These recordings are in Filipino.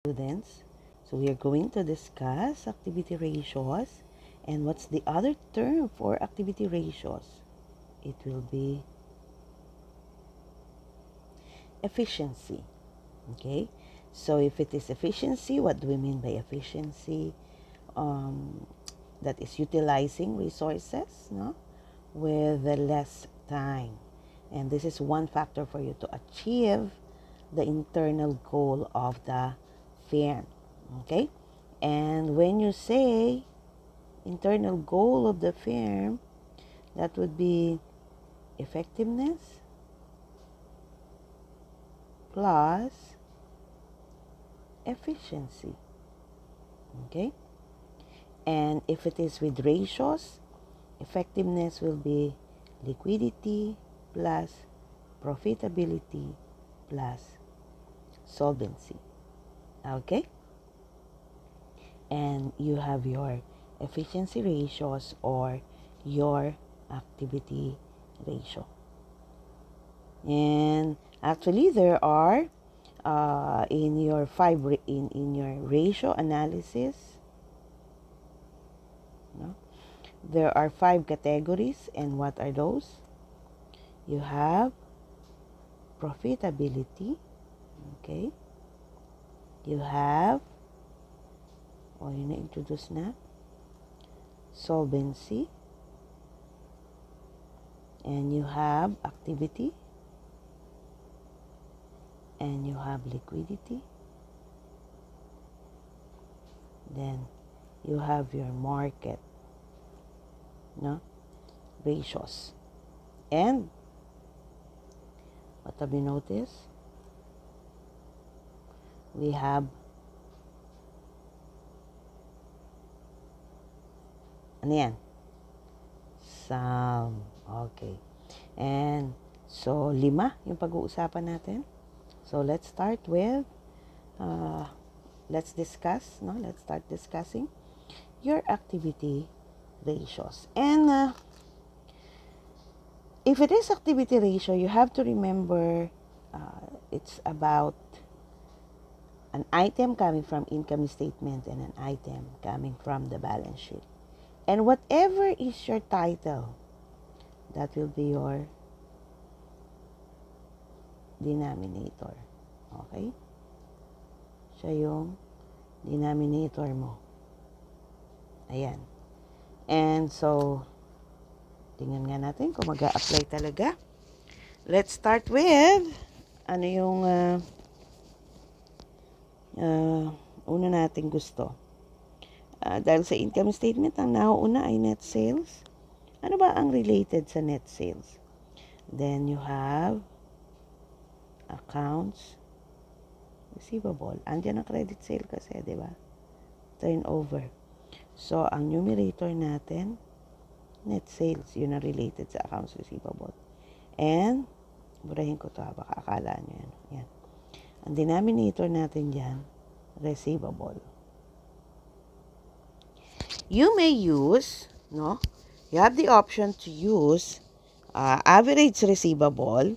Students, so we are going to discuss activity ratios. And what's the other term for activity ratios? It will be efficiency. Okay, so if it is efficiency, what do we mean by efficiency? That is utilizing resources, no, with less time. And this is one factor for you to achieve the internal goal of the firm. Okay, and when you say internal goal of the firm, that would be effectiveness plus efficiency. Okay, and if it is with ratios, effectiveness will be liquidity plus profitability plus solvency. Okay, and you have your efficiency ratios or your activity ratio. And actually there are in your in your ratio analysis, no, there are 5 categories. And what are those? You have profitability. Okay, you have, yun na-introduce na, solvency, and you have activity, and you have liquidity, then you have your market, no, ratios. And what have you noticed? We have ano yan? Sum. Okay. And so 5 yung pag-uusapan natin. So let's start with let's start discussing your activity ratios. And if it is activity ratio, you have to remember it's about an item coming from income statement and an item coming from the balance sheet. And whatever is your title, that will be your denominator. Okay? Siya yung denominator mo. Ayan. And so, tingnan nga natin kung mag-a-apply talaga. Let's start with, ano yung una nating gusto. Dahil sa income statement, ang nauuna ay net sales. Ano ba ang related sa net sales? Then you have accounts receivable. Andiyan ang credit sale kasi, di ba? Turnover. So, ang numerator natin, net sales. Yun ang related sa accounts receivable. And, burahin ko to, baka akala nyo yan. Yan. Ang denominator natin dyan, receivable. You may use, no? You have the option to use average receivable,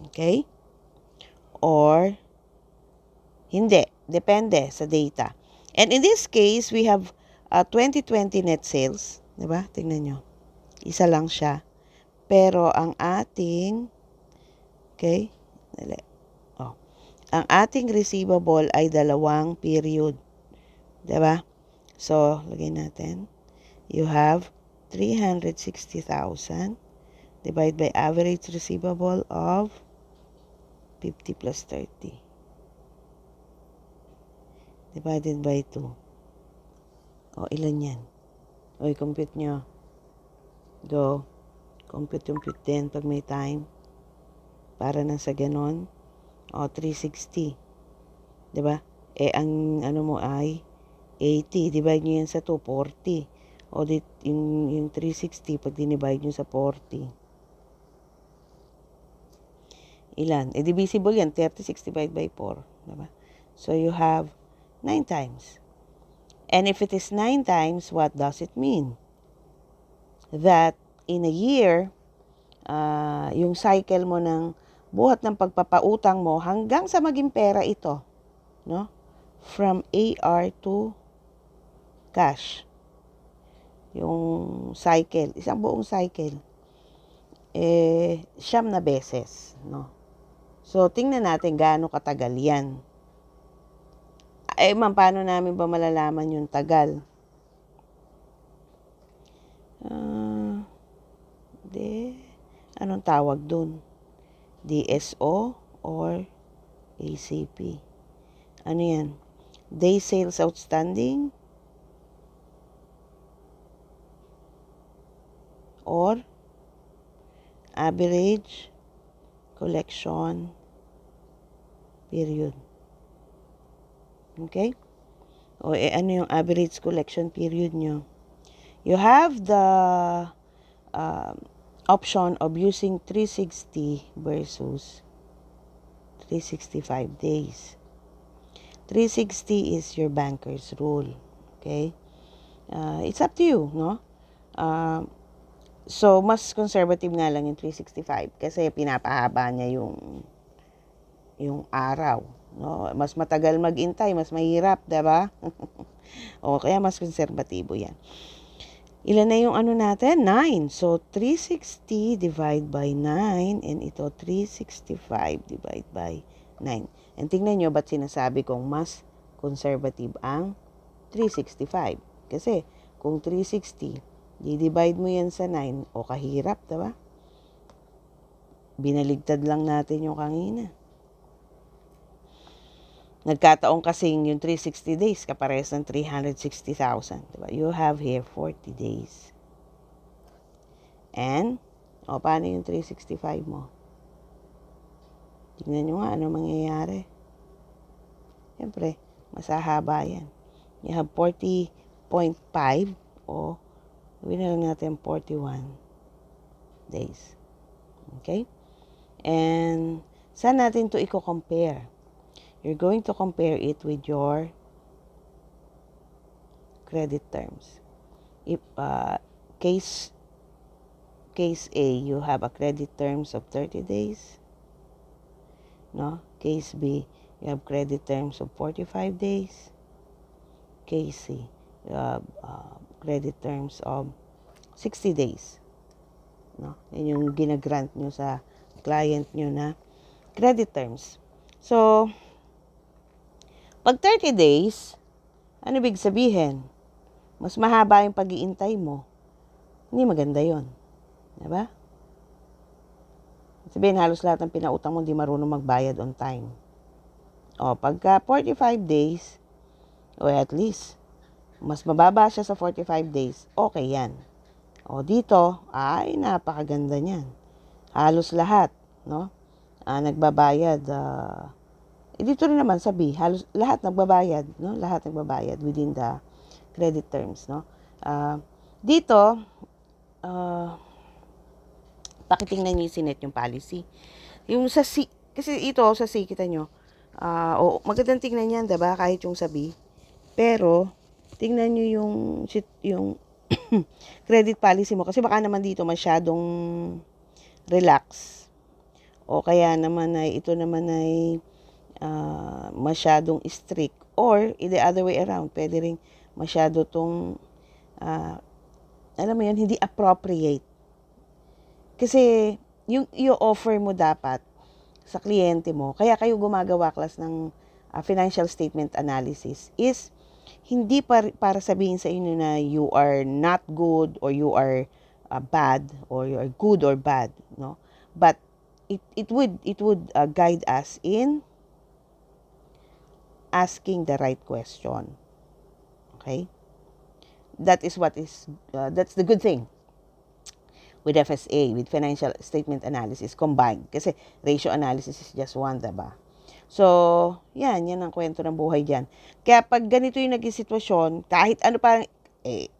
okay? Or hindi, depende sa data. And in this case, we have 2020 net sales, 'di ba? Tingnan nyo. Isa lang siya. Pero ang ating, okay? Dali. Ang ating receivable ay 2 period. 'Di ba? So, lagay natin. You have 360,000 divided by average receivable of 50 plus 30. Divided by 2. O, ilan yan? O, i-compute nyo. Go. Compute din pag may time. Para na sa ganon. O, 360. Diba? Ang ano mo ay 80. Divide nyo yan sa 2, 40. O, yung 360, pag dinivide nyo sa 40. Ilan? Divisible yan. 36 divided by 4. Diba? So, you have 9 times. And if it is 9 times, what does it mean? That in a year, yung cycle mo ng buhat ng pagpapautang mo hanggang sa maging pera ito, no? from AR to cash. Yung cycle, isang buong cycle. Siyam na beses, no? So, tingnan natin gaano katagal yan. Ma'am, paano namin ba malalaman yung tagal? Anong tawag dun? DSO or ACP? Ano yan? Day sales outstanding? Or average collection period? Okay? O ano yung average collection period nyo? You have the option of using 360 versus 365 days. 360 is your banker's rule. Okay? It's up to you, no? So, mas conservative nga lang yung 365 kasi pinapahaba niya yung araw. No? Mas matagal mag-intay, mas mahirap, diba? O, kaya mas konserbatibo yan. Ilan na yung ano natin? 9. So, 360 divide by 9 and ito 365 divide by 9. And tingnan nyo ba't sinasabi kong mas conservative ang 365. Kasi kung 360, di-divide mo yan sa 9, o kahirap, diba? Binaligtad lang natin yung kanina. Nagkataon kasing yung 360 days kapares ng 360,000. Diba? You have here 40 days. And, paano yung 365 mo? Tingnan nyo nga ano mangyayari. Siyempre, masahaba yan. You have 40.5 o gawin na lang natin 41 days. Okay? And, saan natin to i-compare? You're going to compare it with your credit terms. If case A, you have a credit terms of 30 days. No? Case B, you have credit terms of 45 days. Case C, you have credit terms of 60 days. No? Yan yung ginagrant nyo sa client nyo na credit terms. So, pag 30 days, ano ibig sabihin? Mas mahaba yung pag-iintay mo. Hindi maganda yon, diba? Sabihin, halos lahat ng pinautang mo hindi marunong magbayad on time. Pagka 45 days, o at least, mas mababa siya sa 45 days, okay yan. Dito, napakaganda niyan. Halos lahat, no? Nagbabayad, dito rin naman sabi, halos lahat nagbabayad, no? Lahat nagbabayad within the credit terms, no? Dito, pakitingnan niyo yung policy. Yung sa C, kasi ito sa C, kita nyo, magandang tingnan yan, diba? Kahit yung sabi. Pero, tingnan nyo yung credit policy mo. Kasi baka naman dito masyadong relax. O kaya naman ito naman ay masyadong strict, or the other way around, pwede rin masyado tong alam mo yun, hindi appropriate. Kasi yung i-offer mo dapat sa kliyente mo, kaya kayo gumagawa class ng financial statement analysis, is hindi para sabihin sa inyo na you are not good or you are bad or you are good or bad, no? But it would guide us in asking the right question. Okay? That's the good thing with FSA, with financial statement analysis combined. Kasi ratio analysis is just one, diba? So, yan ang kwento ng buhay dyan. Kaya pag ganito yung naging sitwasyon, kahit ano pa,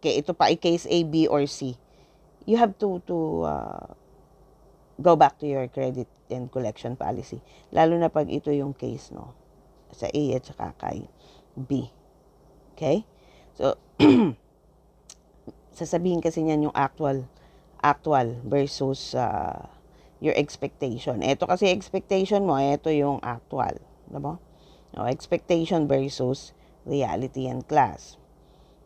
ito pa case A, B, or C, you have to go back to your credit and collection policy. Lalo na pag ito yung case, no? Sa A at saka kay B. Okay? So, sasabihin kasi niyan yung actual versus your expectation. Ito kasi expectation mo, ito yung actual. Diba? O, expectation versus reality and class.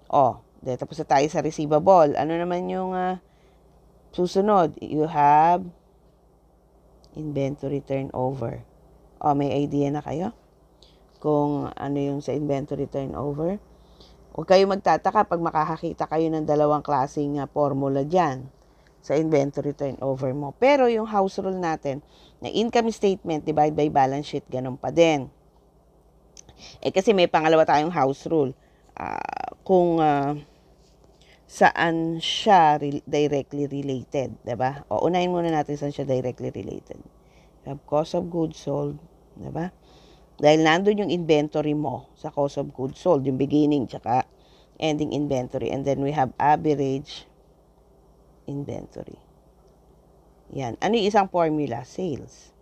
O, tapos na tayo sa receivable. Ano naman yung susunod? You have inventory turnover. O, may idea na kayo kung ano yung sa inventory turnover? Huwag kayo magtataka pag makakakita kayo ng dalawang klaseng formula dyan sa inventory turnover mo. Pero yung house rule natin, na income statement divide by balance sheet, ganun pa din. Kasi may pangalawa tayong house rule. Kung saan siya directly related, diba? O, unahin muna natin saan siya directly related. You have cost of goods sold, diba? Dahil nandun yung inventory mo sa cost of goods sold, yung beginning tsaka ending inventory. And then we have average inventory. Yan. Ano yung isang formula? Sales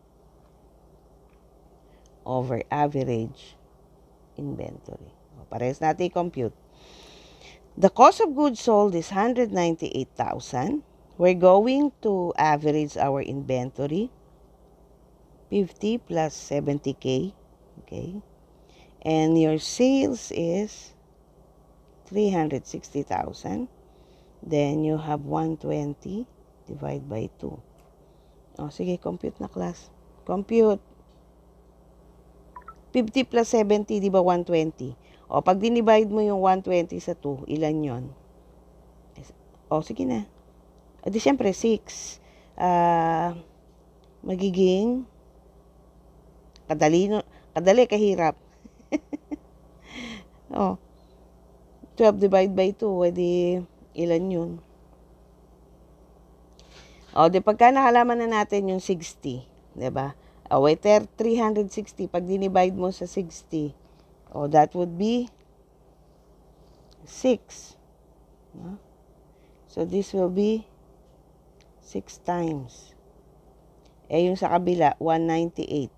over average inventory. Parehas natin i-compute. The cost of goods sold is 198,000. We're going to average our inventory. 50 plus 70K. Okay. And your sales is 360,000. Then you have 120 divide by 2. O, sige, compute na class. Compute. 50 plus 70, di ba 120? O, pag dinivide mo yung 120 sa 2, ilan yon? O, sige na. Di syempre, 6. Magiging kadali, kahirap. O, 12 divide by 2, edi ilan yun? O, di pagka nakalaman na natin yung 60, di ba? O, wait, 360, pag dinivide mo sa 60, o, that would be 6. No? So, this will be 6 times. Yung sa kabila, 198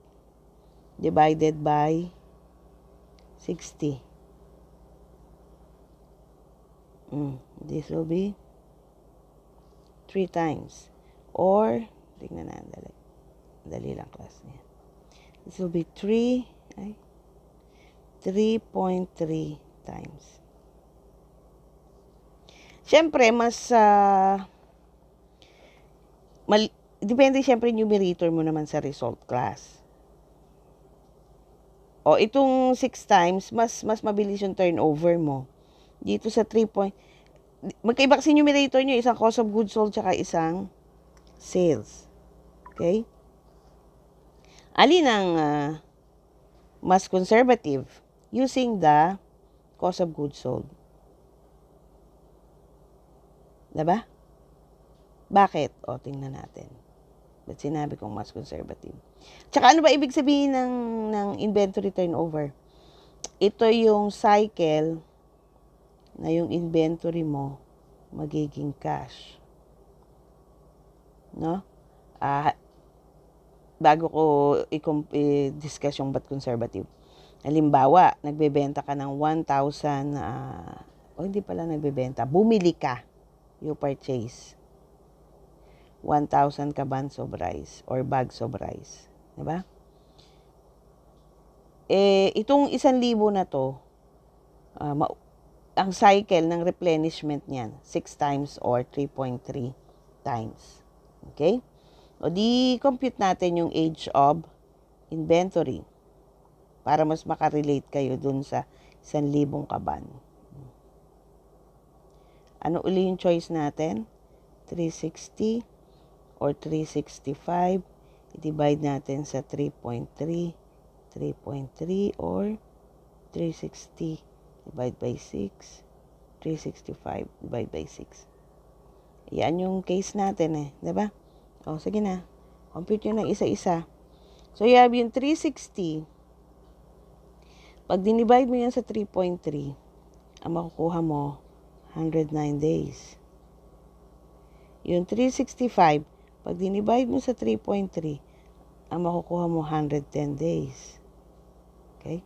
divided by 60. This will be 3 times. Or, tingnan na, dali lang class niya. This will be 3.3 times. Siyempre, mas depende siyempre numerator mo naman sa result class. O, itong 6 times, mas mabilis yung turnover mo. Dito sa 3 point, magkaiba kasi numerator nyo, isang cost of goods sold tsaka isang sales. Okay? Alin ang mas conservative? Using the cost of goods sold. Diba? Bakit? O, tingnan natin. Ba't sinabi kong mas conservative? Tsaka ano ba ibig sabihin ng inventory turnover? Ito yung cycle na yung inventory mo magiging cash. No? Bago ko i-discuss yung ba't conservative. Halimbawa, nagbebenta ka ng 1,000, hindi pala nagbebenta, bumili ka, you purchase 1,000 kabans of rice or bags of rice. Diba? Itong 1,000 na to, ang cycle ng replenishment niyan, 6 times or 3.3 times. Okay? O di compute natin yung age of inventory para mas makarelate kayo dun sa 1,000 kaban. Ano uli yung choice natin? 360 or 365. I-divide natin sa 3.3 or 360 divide by 6. 365 divide by 6. Yan yung case natin diba? O, sige na. Compute nyo ng isa-isa. So, you have yung 360. Pag dinivide mo yan sa 3.3, ang makukuha mo, 109 days. Yung 365, pag dinivide mo sa 3.3, ang makukuha mo 110 days. Okay?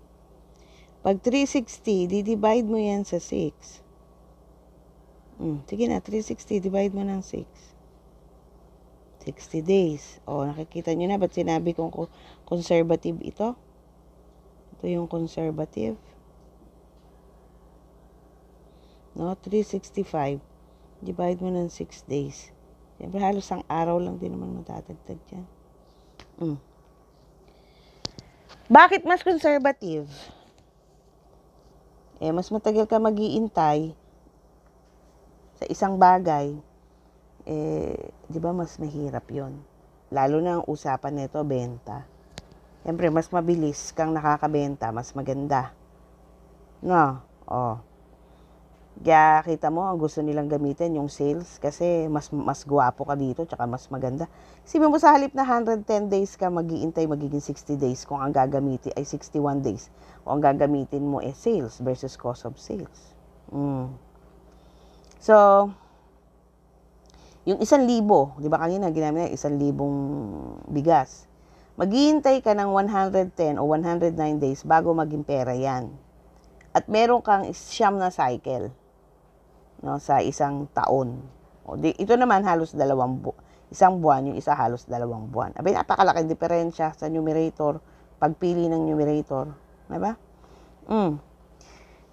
Pag 360, di-divide mo yan sa 6. Sige na, 360, divide mo ng 6. 60 days. O, nakikita nyo na, ba't sinabi kong conservative ito? Ito yung conservative. No, 365. Divide mo ng 6 days. Siyempre, halos ang araw lang din naman matatagtag dyan. Bakit mas conservative? Mas matagal ka mag-iintay sa isang bagay. Di ba mas mahirap yon? Lalo na ang usapan nito, benta. Siyempre, mas mabilis kang nakakabenta, mas maganda. No? Kaya kita mo, ang gusto nilang gamitin yung sales kasi mas gwapo ka dito tsaka mas maganda. Isipin mo sa halip na 110 days ka mag-iintay, magiging 60 days kung ang gagamitin ay 61 days. Kung ang gagamitin mo sales versus cost of sales. So, yung 1,000, di ba kanina ginamit na 1,000 bigas. Maghihintay ka ng 110 o 109 days bago maging pera yan. At meron kang 9 na cycle, no, sa isang taon. Ito naman halos 2 isang buwan, yung isa halos 2 buwan. Abay, napakalaking diferensya sa numerator, pagpili ng numerator. Diba?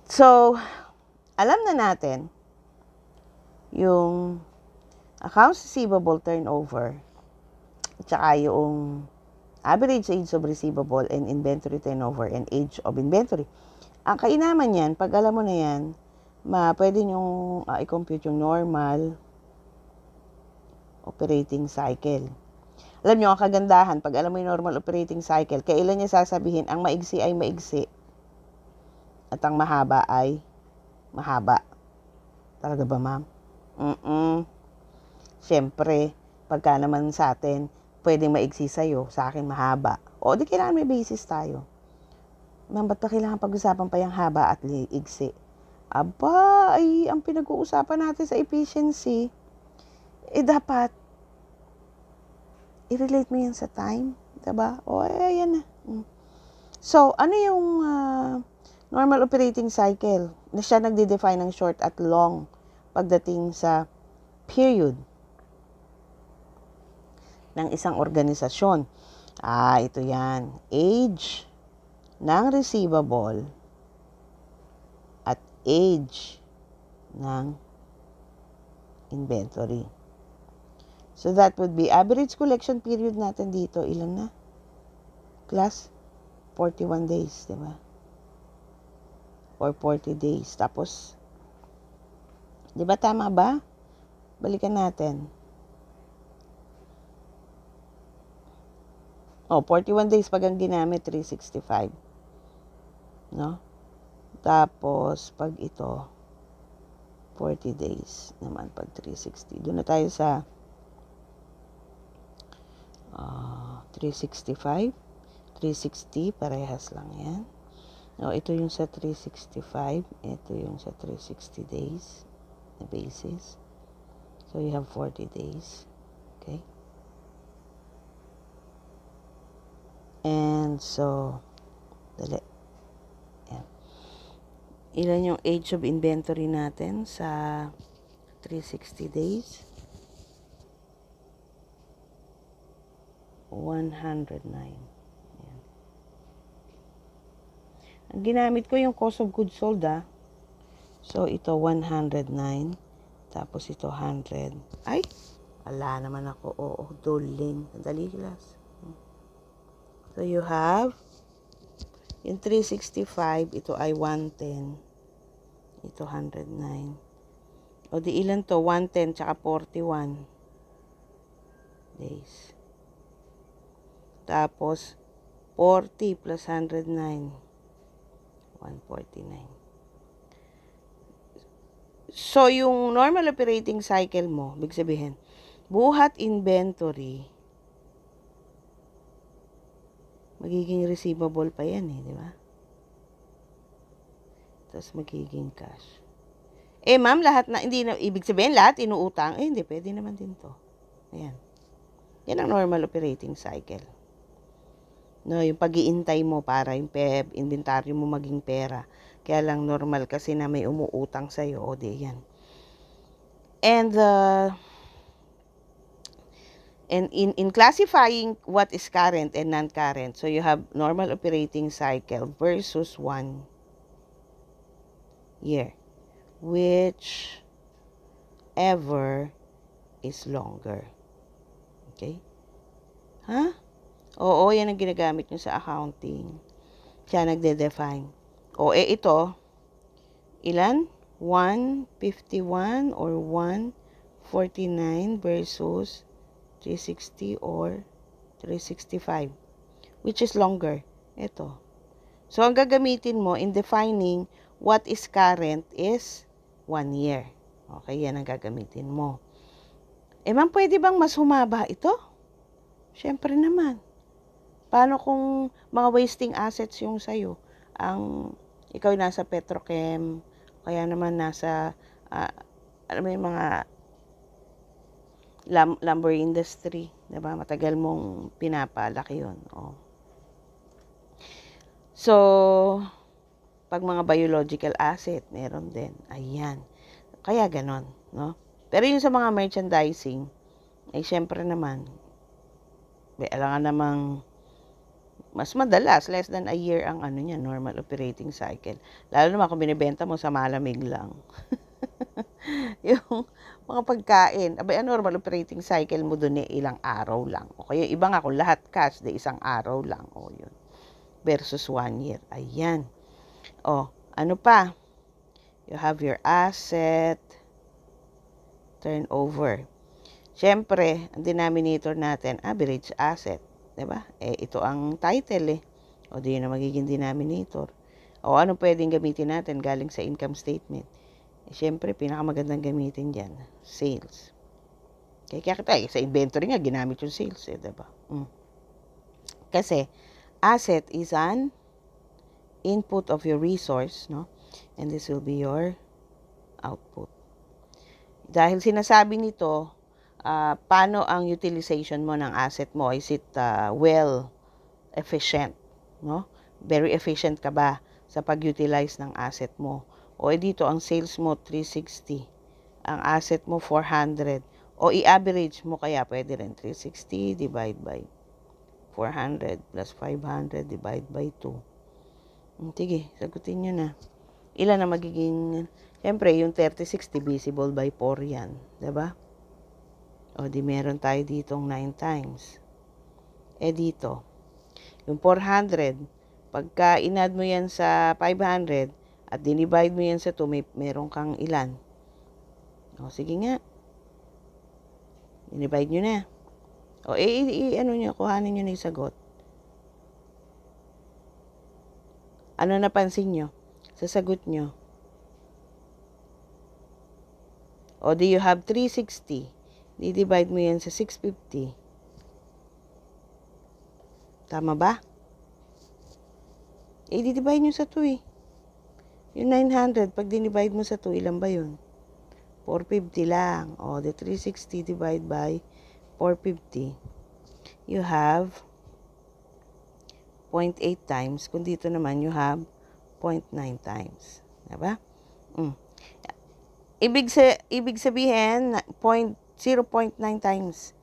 So, alam na natin yung accounts receivable turnover at saka yung average age of receivable and inventory turnover and age of inventory. Ang kainaman yan, pag alam mo na yan, pwede nyo i-compute yung normal operating cycle. Alam nyo, ang kagandahan, pag alam mo yung normal operating cycle, kailan niya sasabihin, ang maigsi ay maigsi at ang mahaba ay mahaba. Talaga ba, ma'am? Siyempre, pagka naman sa atin, pwedeng maigsi sa'yo, sa akin mahaba. Di kailangan may basis tayo. Ma'am, ba't pa kailangan pag-usapan pa yung haba at igsi? Aba, ay ang pinag-uusapan natin sa efficiency, dapat i-relate mo yan sa time. Diba? Ayan na. So, ano yung normal operating cycle? Na siya nagde-define ng short at long pagdating sa period ng isang organisasyon. Ito yan. Age ng receivable at age ng inventory. So that would be average collection period natin dito. Ilan na? Class? 41 days, di ba? Or 40 days. Tapos, di ba tama ba? Balikan natin. 41 days pag ang ginamit, 365. No? Tapos, pag ito, 40 days naman pag 360. Doon na tayo sa 365. 360, parehas lang yan. Ito yung sa 365. Ito yung sa 360 days na basis. So, you have 40 days. Okay? And so, dali. Yan. Ilan yung age of inventory natin sa 360 days? 109. Yan. Ang ginamit ko yung cost of goods sold, So, ito 109. Tapos ito 100. Ay! Ala naman ako. Duling. Dali, class. So, you have yung 365, ito ay 110. Ito 109. Di ilan to? 110 tsaka 41 days. Tapos, 40 plus 109. 149. So, yung normal operating cycle mo, ibig sabihin, buhat inventory, magiging receivable pa yan di ba? Tapos magiging cash. Ma'am, lahat na, hindi na, ibig sabihin, lahat inuutang, hindi, pwede naman din to. Ayan. Yan ang normal operating cycle. No, yung pag-iintay mo para yung inventory mo maging pera. Kaya lang normal kasi na may umuutang sa'yo, di yan. And, And in classifying what is current and non-current, so you have normal operating cycle versus 1 year. Whichever is longer. Okay? Ha? Oo, yan ang ginagamit nyo sa accounting. Siya nagde-define. O, ito, ilan? 151 or 149 versus 360 or 365. Which is longer? Ito. So, ang gagamitin mo in defining what is current is 1 year. Okay, yan ang gagamitin mo. Ma'am, pwede bang mas humaba ito? Siyempre naman. Paano kung mga wasting assets yung sa'yo? Ikaw nasa petrochem, kaya naman nasa, alam mo yung mga lumber industry, diba? Matagal mong pinapalaki yun. Oh. So, pag mga biological asset, meron din. Ayan. Kaya ganon, no? Pero yung sa mga merchandising, ay syempre naman, alangan namang mas madalas, less than a year ang niya, normal operating cycle. Lalo naman kung binibenta mo sa malamig lang. Yung mga pagkain, normal operating cycle mo dun ilang araw lang. O kaya iba nga kung lahat cash, isang araw lang. O yun. Versus 1 year. Ayan. O, ano pa? You have your asset turnover. Siyempre, ang denominator natin, average asset. Diba? Ito ang title O di yun ang magiging denominator. O ano pwedeng gamitin natin galing sa income statement? Siyempre, pinakamagandang gamitin dyan, sales. Kaya sa inventory nga, ginamit yung sales diba? Kasi, asset is an input of your resource, no? And this will be your output. Dahil sinasabi nito, paano ang utilization mo ng asset mo? Is it well efficient? No? Very efficient ka ba sa pag-utilize ng asset mo? O dito, ang sales mo 360, ang asset mo 400. O i-average mo kaya pwede rin 360 divide by 400 plus 500 divide by 2. Sige, sagutin nyo na. Ilan na magiging, siyempre, yung 30-60 divisible by 4 yan. Diba? O di meron tayo ditong 9 times. Dito, yung 400, pagka inad mo yan sa 500 at dinivide mo yan sa 2, meron kang ilan? O sige nga. Dinivide nyo na. O kuhanin nyo na yung sagot. Ano napansin nyo sa sagot nyo? O do you have 360? Di-divide mo yan sa 650. Tama ba? Di-divide nyo sa 2 Yung 900, pag dinivide mo sa 2, ilan ba yun? 450 lang. O, the 360 divide by 450. You have 0.8 times. Kung dito naman, you have 0.9 times. Diba? Ibig sabihin, 0.9 times.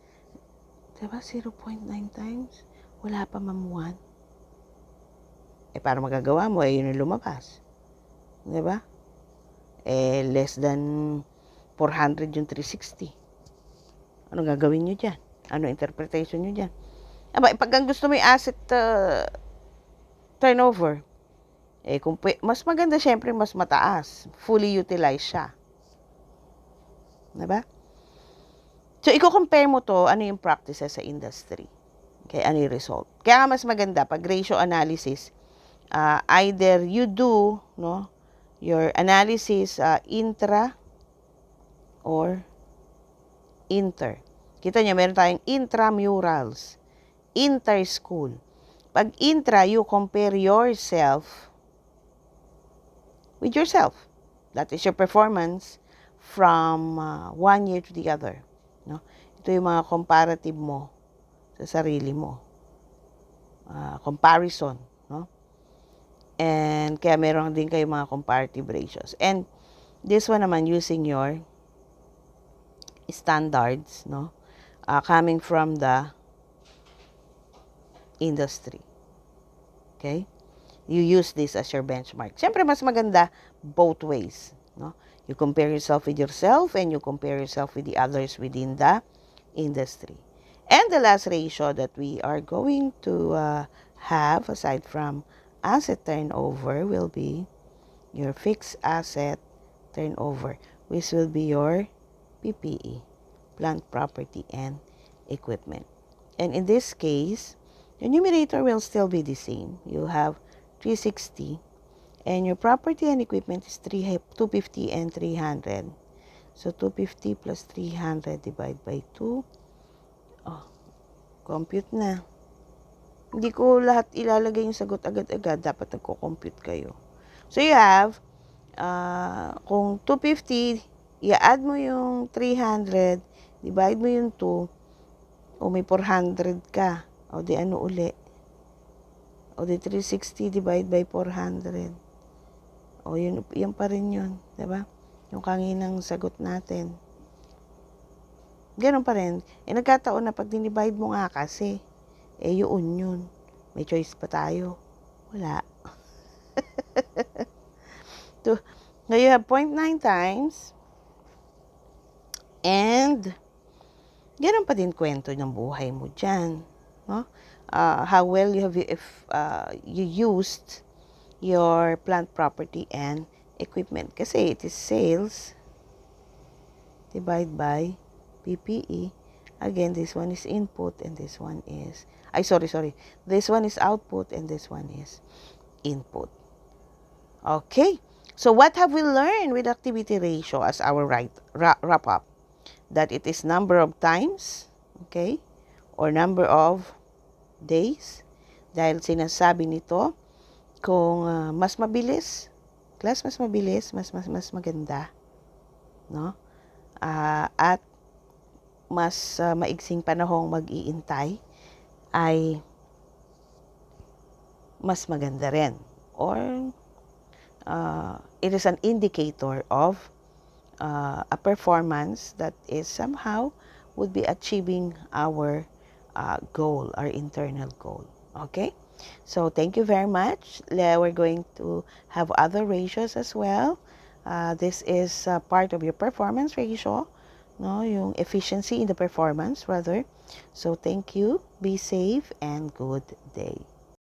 Diba? 0.9 times? Wala pa mamuhan. Para magagawa mo, yun yung lumabas. Diba? Less than 400 yung 360. Ano gagawin nyo dyan? Ano interpretation nyo dyan? Pag ang gusto mo yung asset turnover, mas maganda syempre, mas mataas. Fully utilized siya. Diba? So, i-compare mo to, ano yung practices sa industry. Okay, ano yung result. Kaya nga mas maganda, pag ratio analysis, either you do, no, your analysis intra or inter. Kita nyo, meron tayong intramurals, inter-school. Pag intra, you compare yourself with yourself. That is your performance from 1 year to the other. No? Ito yung mga comparative mo sa sarili mo. Comparison. No? And kaya meron din kayo mga comparative ratios. And this one naman using your standards, no? coming from the industry. Okay? You use this as your benchmark. Siyempre, mas maganda both ways. No? You compare yourself with yourself and you compare yourself with the others within the industry. And the last ratio that we are going to have, aside from asset turnover, will be your fixed asset turnover, which will be your PPE, plant property and equipment. And in this case, the numerator will still be the same. You have 360 and your property and equipment is 250 and 300. So 250 plus 300 divided by 2. Oh, compute na. Hindi ko lahat ilalagay yung sagot agad-agad. Dapat nagko-compute kayo. So you have, kung 250, i-add mo yung 300, divide mo yung 2, o may 400 ka. O di ano uli? O di 360 divide by 400. O yun pa rin yun. Diba? Yung kanginang sagot natin. Ganun pa rin. Nagkataon na pag dinivide mo nga kasi, yun. May choice pa tayo. Wala. Now you have 0.9 times. And, ganun pa din kwento ng buhay mo dyan. No? How well you have, if you used your plant property and equipment. Kasi it is sales divided by PPE. Again, this one is input and this one is, sorry. This one is output and this one is input. Okay. So what have we learned with activity ratio as our wrap up? That it is number of times, okay, or number of days. Dahil sinasabi nito, kung mas mabilis, mas mabilis, mas maganda, no? At mas maigsing panahong mag-iintay ay mas maganda rin. Or it is an indicator of a performance that is somehow would be achieving our goal, our internal goal. Okay? So, thank you very much. We're going to have other ratios as well. This is part of your performance ratio, no? Yung efficiency in the performance, rather. So, thank you. Be safe and good day.